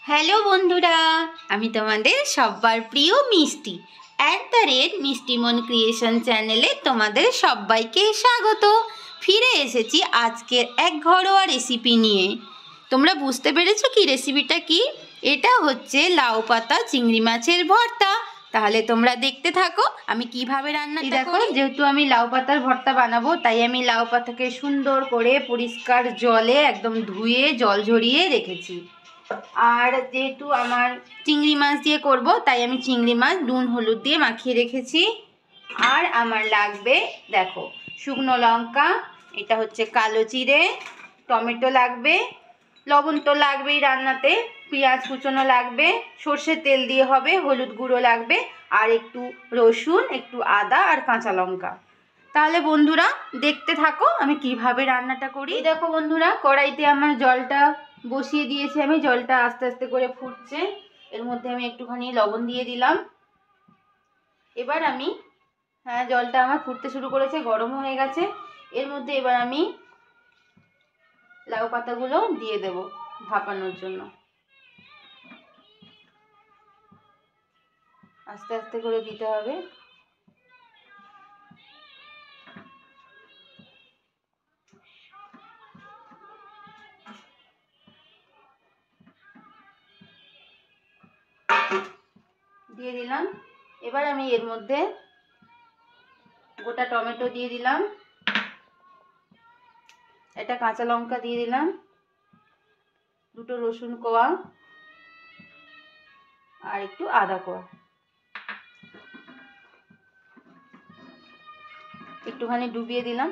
Hello বন্ধুরা, আমি তোমাদের সবার প্রিয় মিষ্টি @মিষ্টিমন ক্রিয়েশন চ্যানেলে তোমাদের সবাইকে স্বাগত। ফিরে এসেছি আজকের এক ঘরোয়া রেসিপি নিয়ে। তোমরা বুঝতে পেরেছো কি রেসিপিটা কি? এটা হচ্ছে লাউ পাতা চিংড়ি মাছের ভর্তা। তাহলে তোমরা দেখতে থাকো আমি কিভাবে রান্নাটা দেখো। যেহেতু আমি লাউ পাতার ভর্তা বানাবো, তাই আমি লাউ পাতাকে সুন্দর করে পরিষ্কার জলে একদম ধুয়ে জল ঝরিয়ে রেখেছি। আর যেহেতু আমার চিংড়ি মাছ দিয়ে করব, তাই আমি চিংড়ি মাছ নুন হলুদ দিয়ে মাখিয়ে রেখেছি। আর আমার লাগবে দেখো শুকনো লঙ্কা, এটা হচ্ছে কালো জিরে, টমেটো লাগবে, লবণ তো লাগবেই রান্নাতে, পেঁয়াজ কুচনো লাগবে, সর্ষের তেল দিয়ে হবে, হলুদ গুঁড়ো লাগবে, আর একটু রসুন, একটু আদা আর কাঁচা লঙ্কা। তাহলে বন্ধুরা দেখতে থাকো আমি কিভাবে রান্নাটা করি। দেখো বন্ধুরা, কড়াইতে আমার জলটা বসিয়ে দিয়েছি, আমি জলটা আস্তে আস্তে করে ফুটছে। এর মধ্যে আমি একটুখানি লবণ দিয়ে দিলাম। এবার আমি জলটা আমার ফুটতে শুরু করেছে, গরম হয়ে গেছে। এর মধ্যে এবার আমি লাউ পাতাগুলো দিয়ে দেব ভাপানোর জন্য। আস্তে আস্তে করে দিতে হবে। দিয়ে দিলাম। এবার আমি এর মধ্যে গোটা টমেটো দিয়ে দিলাম, একটা কাঁচা লঙ্কা দিয়ে দিলাম, দুটো রসুন কোয়া আর একটু আদা কোয়া, একটুখানি ডুবিয়ে দিলাম।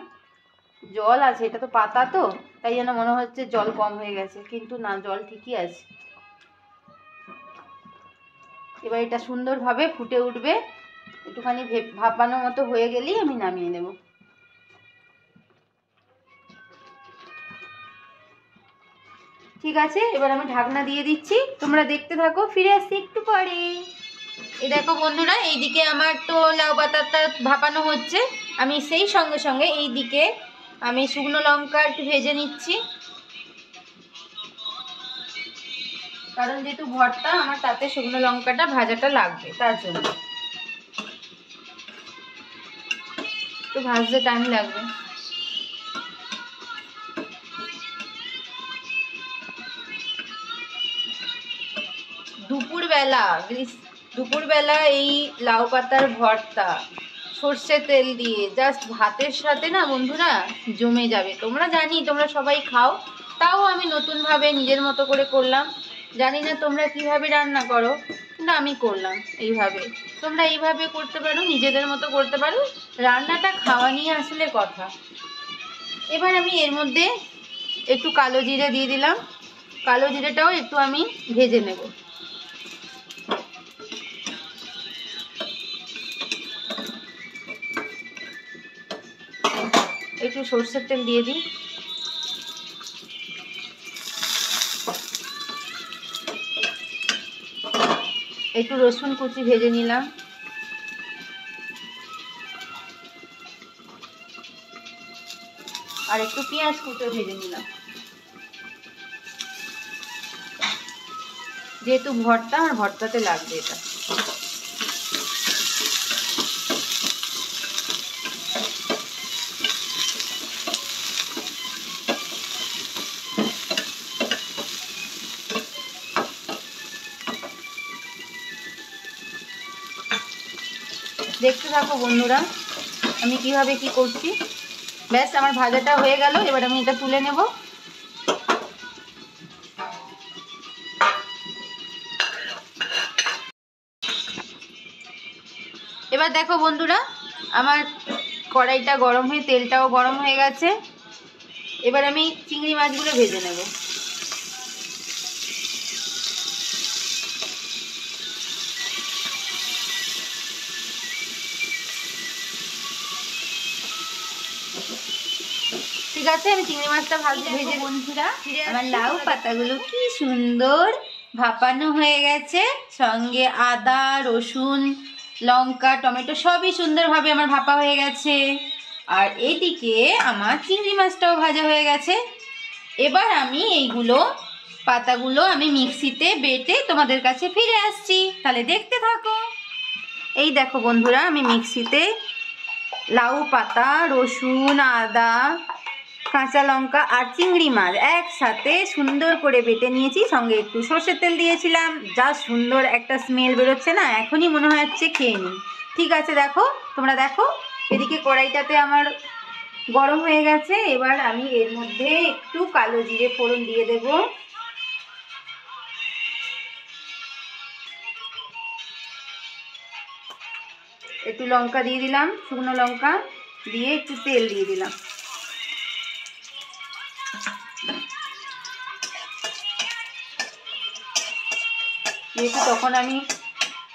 জল আছে, এটা তো পাতা তো, তাই জন্য মনে হচ্ছে জল কম হয়ে গেছে, কিন্তু না, জল ঠিকই আছে। এবার এটা সুন্দরভাবে ফুটে উঠবে, একটুখানি ভাপানো মতো হয়ে গেলেই আমি নামিয়ে নেব। ঠিক আছে, এবার আমি ঢাকনা দিয়ে দিচ্ছি, তোমরা দেখতে থাকো, ফিরে আসছি একটু পরে। এই দেখো বন্ধুরা, এইদিকে আমার তো লাউ পাতাটা ভাপানো হচ্ছে, আমি সেই সঙ্গে সঙ্গে এই দিকে আমি শুকনো লঙ্কা একটু ভেজে নিচ্ছি, কারণ যেহেতু ভর্তা আমার তাতে শুকনো লঙ্কাটা ভাজাটা লাগবে, তার জন্য তো ভাজতে টাইম লাগবে। দুপুরবেলা এই লাউ পাতার ভর্তা সর্ষে তেল দিয়ে জাস্ট ভাতের সাথে না বন্ধুরা জমে যাবে। তোমরা জানি তোমরা সবাই খাও, তাও আমি নতুনভাবে নিজের মতো করে করলাম। জানি না তোমরা কিভাবে রান্না করো, কিন্তু আমি করলাম এইভাবে। তোমরা এইভাবে করতে পারো, নিজেদের মতো করতে পারো। রান্নাটা খাওয়া নিয়ে আসলে কথা। এবার আমি এর মধ্যে একটু কালো জিরে দিয়ে দিলাম, কালো জিরেটাও একটু আমি ভেজে নেব। একটু সরষের তেল দিয়ে দিই, একটু রসুন কুচি ভেজে নিলাম, আর একটু পেঁয়াজ কুচো ভেজে নিলাম। যেহেতু ভর্তা, আর ভর্তাতে লাগবে এটা। দেখতে থাকো বন্ধুরা আমি কিভাবে কি করছি। ব্যাস আমার ভাজাটা হয়ে গেল, এবার আমি এটা তুলে নেব। এবার দেখো বন্ধুরা, আমার কড়াইটা গরম হয়ে তেলটাও গরম হয়ে গেছে। এবার আমি চিংড়ি মাছগুলো ভেজে নেব। ঠিক আছে, আমি চিংড়ি মাছটা ভেজে বন্ধুরা, আমার লাউ পাতাগুলো কি সুন্দর ভাপানো হয়ে গেছে, সঙ্গে আদা রসুন লঙ্কা টমেটো সবই সুন্দরভাবে আমার ভাপা হয়ে গেছে। আর এইদিকে আমার চিংড়ি মাছটাও ভাজা হয়ে গেছে। এবার আমি এইগুলো পাতাগুলো আমি মিক্সিতে বেটে তোমাদের কাছে ফিরে আসছি, তাহলে দেখতে থাকো। এই দেখো বন্ধুরা, আমি মিক্সিতে লাউ পাতা, রসুন, আদা, কাঁচা লঙ্কা আর চিংড়ি মাছ একসাথে সুন্দর করে বেটে নিয়েছি। সঙ্গে একটু সর্ষের তেল দিয়েছিলাম। যা সুন্দর একটা স্মেল বেরোচ্ছে না, এখনই মনে হচ্ছে খেয়ে নিই। ঠিক আছে, দেখো, তোমরা দেখো। এদিকে কড়াইটাতে আমার গরম হয়ে গেছে। এবার আমি এর মধ্যে একটু কালো জিরে ফোড়ন দিয়ে দেব। একটু লঙ্কা দিয়ে দিলাম, শুকনো লঙ্কা দিয়ে একটু তেল দিয়ে দিলাম। যেহেতু তখন আমি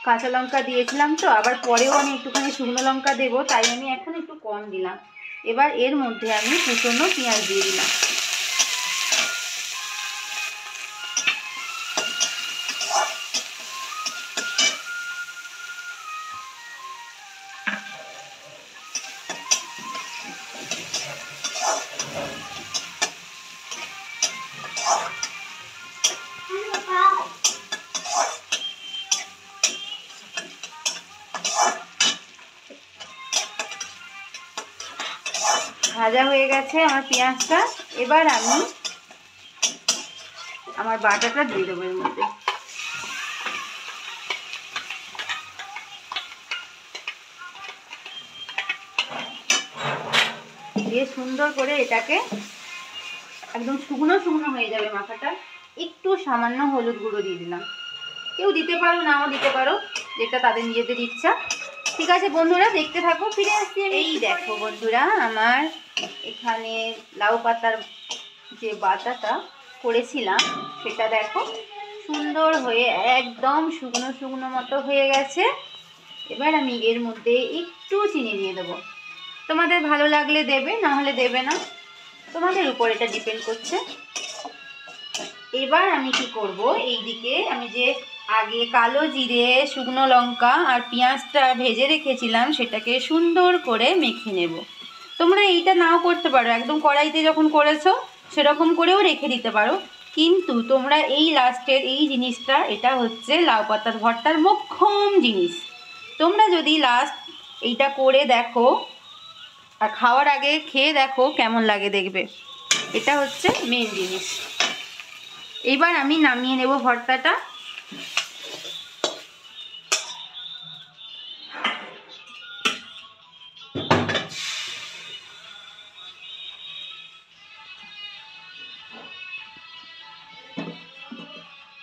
কাঁচা লঙ্কা দিয়েছিলাম, তো আবার পরেও আমি একটুখানি শুকনো লঙ্কা দেবো, তাই আমি এখন একটু কম দিলাম। এবার এর মধ্যে আমি কুচনো পেঁয়াজ দিয়ে দিলাম। ভাজা হয়ে গেছে আমার পেঁয়াজটা। এবার আমি আমার বাটাটা দিয়ে দেবো এর মধ্যে। দিয়ে সুন্দর করে এটাকে একদম শুকনো শুকনো হয়ে যাবে মাখাটা। একটু সামান্য হলুদ গুঁড়ো দিয়ে দিলাম। কেউ দিতে পারো, নাও দিতে পারো, যেটা তাদের নিজেদের ইচ্ছা। ঠিক আছে বন্ধুরা, দেখতে থাকো, ফিরে আসছি। এই দেখো বন্ধুরা, আমার এখানে লাউ পাতার যে বাটাটা করেছিলাম সেটা দেখো সুন্দর হয়ে একদম শুকনো শুকনো মতো হয়ে গেছে। এবার আমি এর মধ্যে একটু চিনি দিয়ে দেবো। তোমাদের ভালো লাগলে দেবে, না হলে দেবে না, তোমাদের উপর এটা ডিপেন্ড করছে। এবার আমি কি করব, এইদিকে আমি যে আগে কালো জিরে, শুকনো লঙ্কা আর পেঁয়াজটা ভেজে রেখেছিলাম সেটাকে সুন্দর করে মেখে নেব। তোমরা এইটা নাও করতে পারো, একদম কড়াইতে যখন করেছো সেরকম করেও রেখে দিতে পারো, কিন্তু তোমরা এই লাস্টের এই জিনিসটা, এটা হচ্ছে লাউ পাতার ভর্তার মোক্ষম জিনিস। তোমরা যদি লাস্ট এইটা করে দেখো আর খাওয়ার আগে খেয়ে দেখো কেমন লাগে, দেখবে এটা হচ্ছে মেন জিনিস। এবার আমি নামিয়ে নেব ভর্তাটা।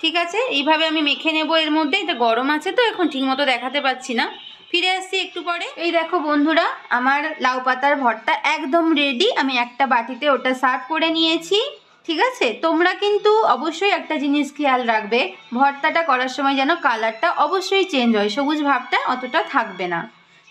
ঠিক আছে, এইভাবে আমি মেখে নেব এর মধ্যে। এটা গরম আছে তো এখন ঠিক মতো দেখাতে পাচ্ছি না, ফিরে আসছি একটু পরে। এই দেখো বন্ধুরা, আমার লাউ পাতার ভর্তা একদম রেডি। আমি একটা বাটিতে ওটা সার্ভ করে নিয়েছি। ঠিক আছে, তোমরা কিন্তু অবশ্যই একটা জিনিস খেয়াল রাখবে, ভর্তাটা করার সময় যেন কালারটা অবশ্যই চেঞ্জ হয়, সবুজ ভাবটা অতটা থাকবে না।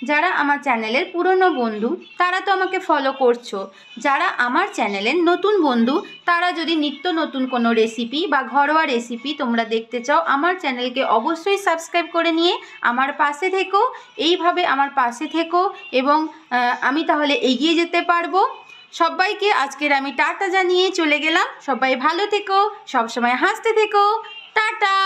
যারা আমার চ্যানেলের পুরনো বন্ধু তারা তো আমাকে ফলো করছো, যারা আমার চ্যানেলের নতুন বন্ধু তারা যদি নিত্য নতুন কোনো রেসিপি বা ঘরোয়া রেসিপি তোমরা দেখতে চাও, আমার চ্যানেলকে অবশ্যই সাবস্ক্রাইব করে নিয়ে আমার পাশে থেকো। এইভাবে আমার পাশে থেকো এবং আমি তাহলে এগিয়ে যেতে পারবো। সবাইকে আজকের আমি টাটা জানিয়ে চলে গেলাম। সবাই ভালো থেকো, সবসময় হাসতে থেকো, টাটা।